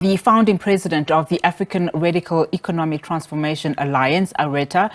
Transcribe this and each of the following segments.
The founding president of the African Radical Economic Transformation Alliance, ARETA,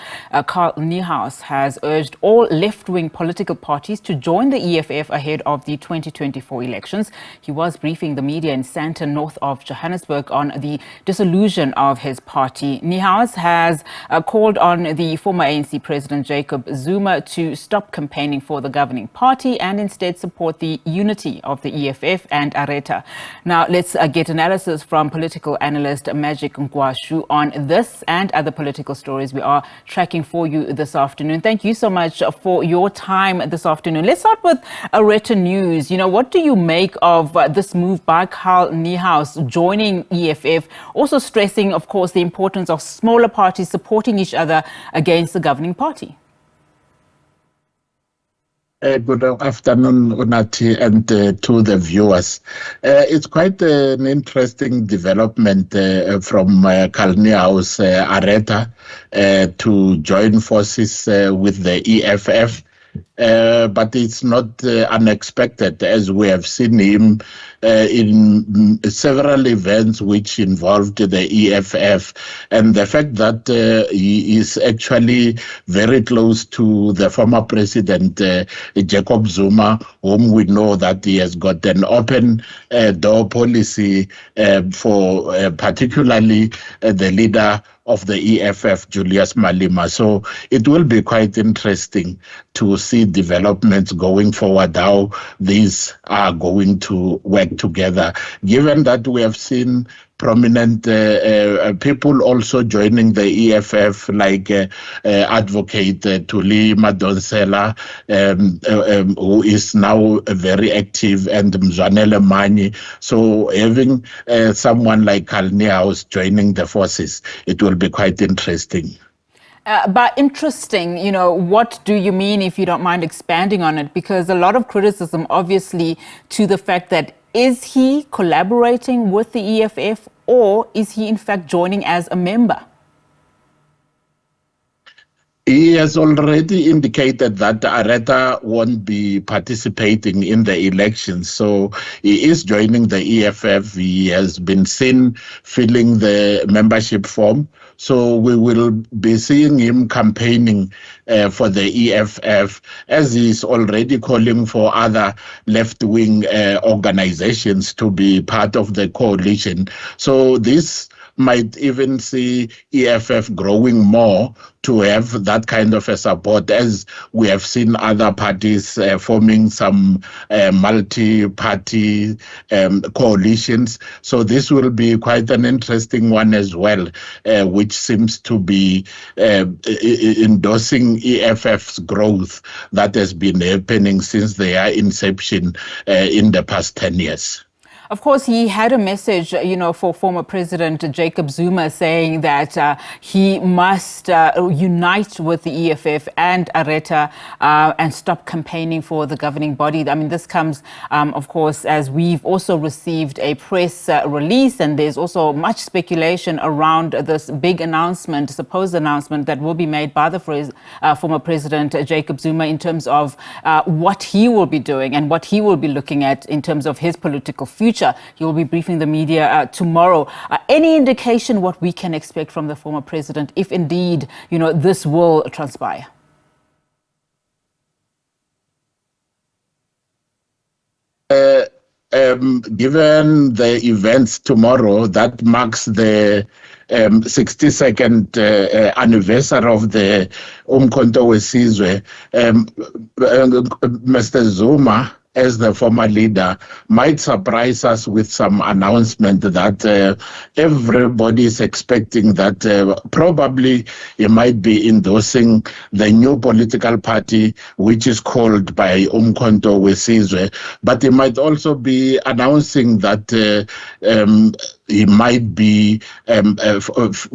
Karl Niehaus, has urged all left-wing political parties to join the EFF ahead of the 2024 elections. He was briefing the media in Sandton, north of Johannesburg, on the dissolution of his party. Niehaus has called on the former ANC president Jacob Zuma to stop campaigning for the governing party and instead support the unity of the EFF and ARETA. Now, let's get analysis from political analyst Magic Nkhwashu on this and other political stories we are tracking for you this afternoon. Thank you so much for your time this afternoon. Let's start with ARETA news. What do you make of this move by Karl Niehaus joining EFF, also stressing, of course, the importance of smaller parties supporting each other against the governing party? Good afternoon, Unati, and to the viewers. It's quite an interesting development from Karl Niehaus, ARETA, to join forces with the EFF. But it's not unexpected, as we have seen him in several events which involved the EFF, and the fact that he is actually very close to the former president Jacob Zuma, whom we know that he has got an open door policy for particularly the leader of the EFF, Julius Malema. So it will be quite interesting to see developments going forward, how these are going to work together, given that we have seen prominent people also joining the EFF, like advocate Thuli Madonsela, who is now very active, and Mzwanele Manyi. So having someone like Karl Niehaus joining the forces, it will be quite interesting. But interesting, what do you mean, if you don't mind expanding on it? Because a lot of criticism, obviously, to the fact that is he collaborating with the EFF, or is he in fact joining as a member? He has already indicated that ARETA won't be participating in the elections, so he is joining the EFF. He has been seen filling the membership form, so we will be seeing him campaigning for the EFF, as he is already calling for other left-wing organizations to be part of the coalition. So this might even see EFF growing more to have that kind of a support, as we have seen other parties forming some multi-party coalitions. So this will be quite an interesting one as well, which seems to be endorsing EFF's growth that has been happening since their inception in the past 10 years. Of course, he had a message, for former President Jacob Zuma, saying that he must unite with the EFF and ARETA and stop campaigning for the governing body. I mean, this comes, of course, as we've also received a press release, and there's also much speculation around this big announcement, supposed announcement that will be made by the former President Jacob Zuma in terms of what he will be doing and what he will be looking at in terms of his political future. He will be briefing the media tomorrow. Any indication what we can expect from the former president, if indeed, this will transpire? Given the events tomorrow, that marks the 62nd anniversary of the Umkhonto weSizwe, Mr. Zuma, as the former leader, might surprise us with some announcement that everybody is expecting, that probably he might be endorsing the new political party, which is called by Umkhonto weSizwe. But he might also be announcing that he might be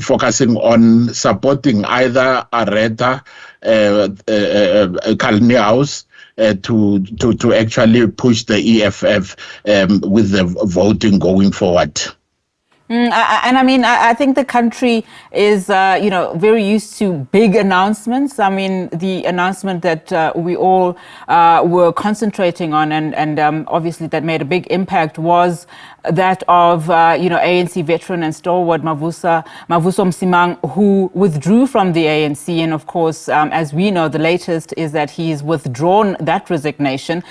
focusing on supporting either ARETA, Karl Niehaus, to actually push the EFF with the voting going forward. And I mean, I think the country is, very used to big announcements. I mean, the announcement that we all were concentrating on and obviously that made a big impact was that of, ANC veteran and stalwart Mavuso Msimang, who withdrew from the ANC. And of course, as we know, the latest is that he's withdrawn that resignation.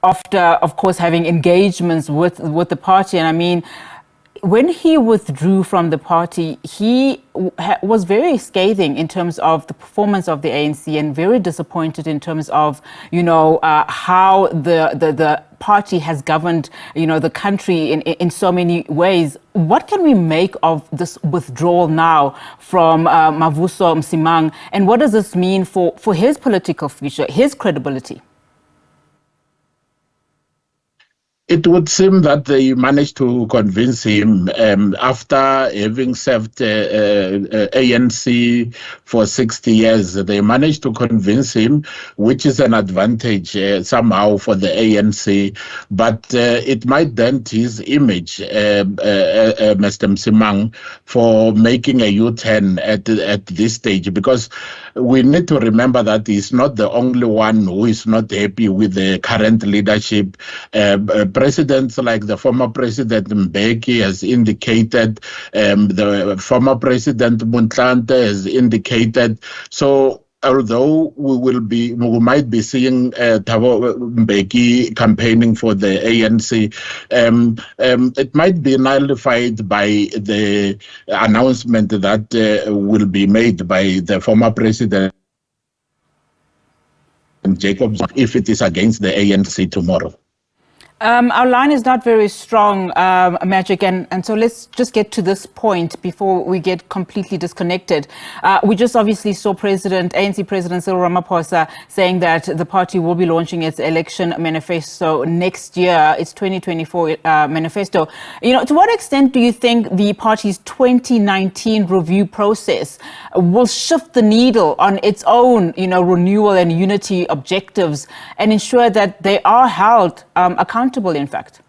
After, of course, having engagements with the party. And I mean, when he withdrew from the party, he was very scathing in terms of the performance of the ANC and very disappointed in terms of, how the party has governed, the country in so many ways. What can we make of this withdrawal now from Mavuso Msimang? And what does this mean for his political future, his credibility? It would seem that they managed to convince him after having served ANC for 60 years. They managed to convince him, which is an advantage somehow for the ANC. But it might dent his image, Mr. Msimang, for making a U-turn at this stage, because we need to remember that he's not the only one who is not happy with the current leadership. Presidents like the former President Mbeki has indicated, the former President Muntlante has indicated. So although we might be seeing Thabo Mbeki campaigning for the ANC, it might be nullified by the announcement that will be made by the former President Jacob Zuma if it is against the ANC tomorrow. Our line is not very strong, Magic, and so let's just get to this point before we get completely disconnected. We just obviously saw ANC President Cyril Ramaphosa saying that the party will be launching its election manifesto next year, its 2024 manifesto. To what extent do you think the party's 2019 review process will shift the needle on its own, renewal and unity objectives and ensure that they are held accountable, in fact?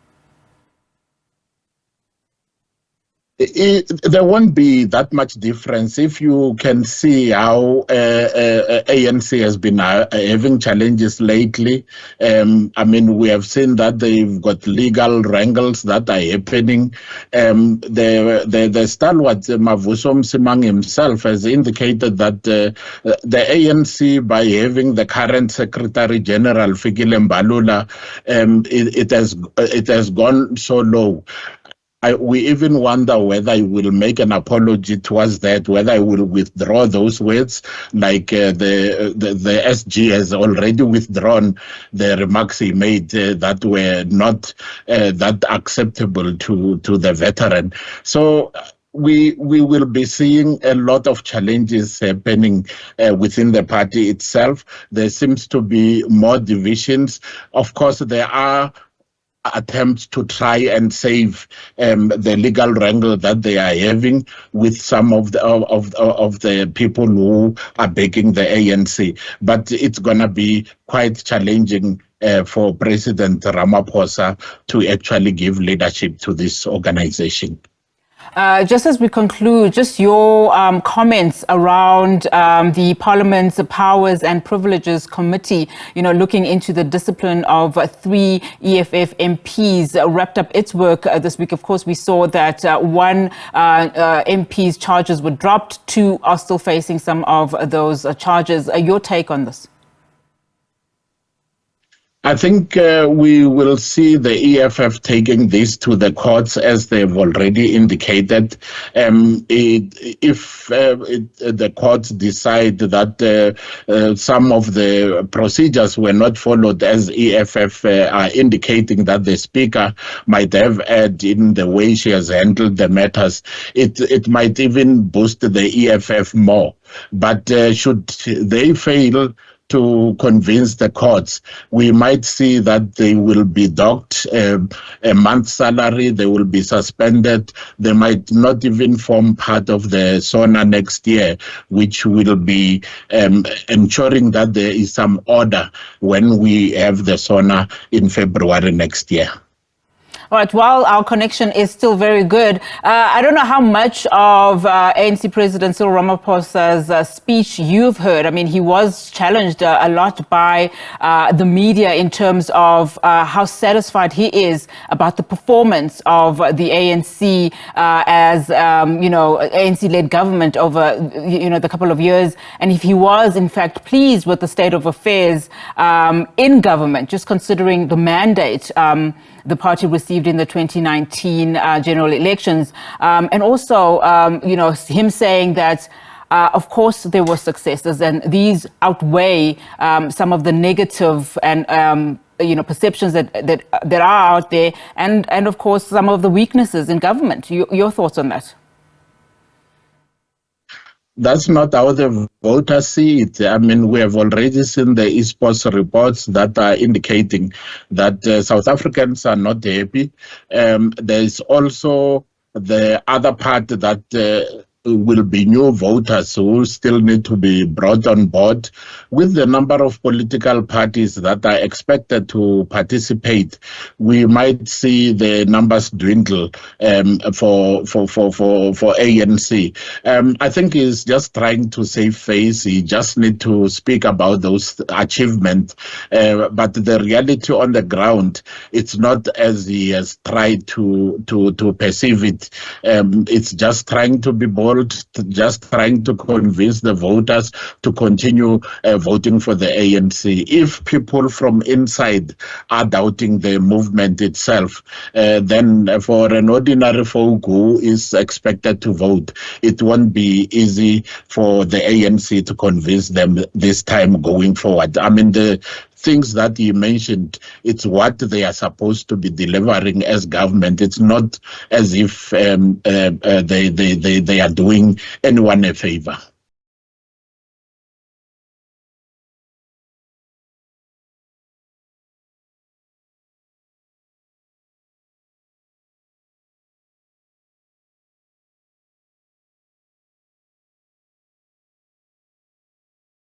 There won't be that much difference if you can see how ANC has been having challenges lately. I mean, we have seen that they've got legal wrangles that are happening. The stalwart Mavuso Msimang himself has indicated that the ANC, by having the current Secretary General Fikile Mbalula, it has gone so low. We even wonder whether he will make an apology towards that, whether he will withdraw those words, like the SG has already withdrawn the remarks he made that were not that acceptable to the veteran. So we will be seeing a lot of challenges happening within the party itself. There seems to be more divisions. Of course, there are attempts to try and save the legal wrangle that they are having with some of the people who are backing the ANC. But it's going to be quite challenging for President Ramaphosa to actually give leadership to this organization. Just as we conclude, just your comments around the Parliament's Powers and Privileges Committee, looking into the discipline of 3 EFF MPs, wrapped up its work this week. Of course, we saw that one MP's charges were dropped, 2 are still facing some of those charges. Your take on this? I think we will see the EFF taking this to the courts, as they've already indicated. If the courts decide that some of the procedures were not followed, as EFF are indicating that the Speaker might have erred in the way she has handled the matters, it might even boost the EFF more. But should they fail to convince the courts, we might see that they will be docked a month's salary, they will be suspended, they might not even form part of the SONA next year, which will be ensuring that there is some order when we have the SONA in February next year. All right, while our connection is still very good, I don't know how much of ANC President Cyril Ramaphosa's speech you've heard. I mean, he was challenged a lot by the media in terms of how satisfied he is about the performance of the ANC as, ANC-led government over, the couple of years. And if he was, in fact, pleased with the state of affairs in government, just considering the mandate the party received in the 2019 general elections. And also, him saying that, of course, there were successes, and these outweigh some of the negative and perceptions that are out there, and of course some of the weaknesses in government. Your thoughts on that? That's not how the voters see it. I mean, we have already seen the ESPOS reports that are indicating that South Africans are not happy. There's also the other part that will be new voters who still need to be brought on board. With the number of political parties that are expected to participate, we might see the numbers dwindle for ANC. I think he's just trying to save face. He just need to speak about those achievements. But the reality on the ground, it's not as he has tried to perceive it. It's just trying to be bold, just trying to convince the voters to continue voting for the ANC. If people from inside are doubting the movement itself, then for an ordinary folk who is expected to vote, it won't be easy for the ANC to convince them this time going forward. I mean, the things that you mentioned, it's what they are supposed to be delivering as government. It's not as if they are doing anyone a favor.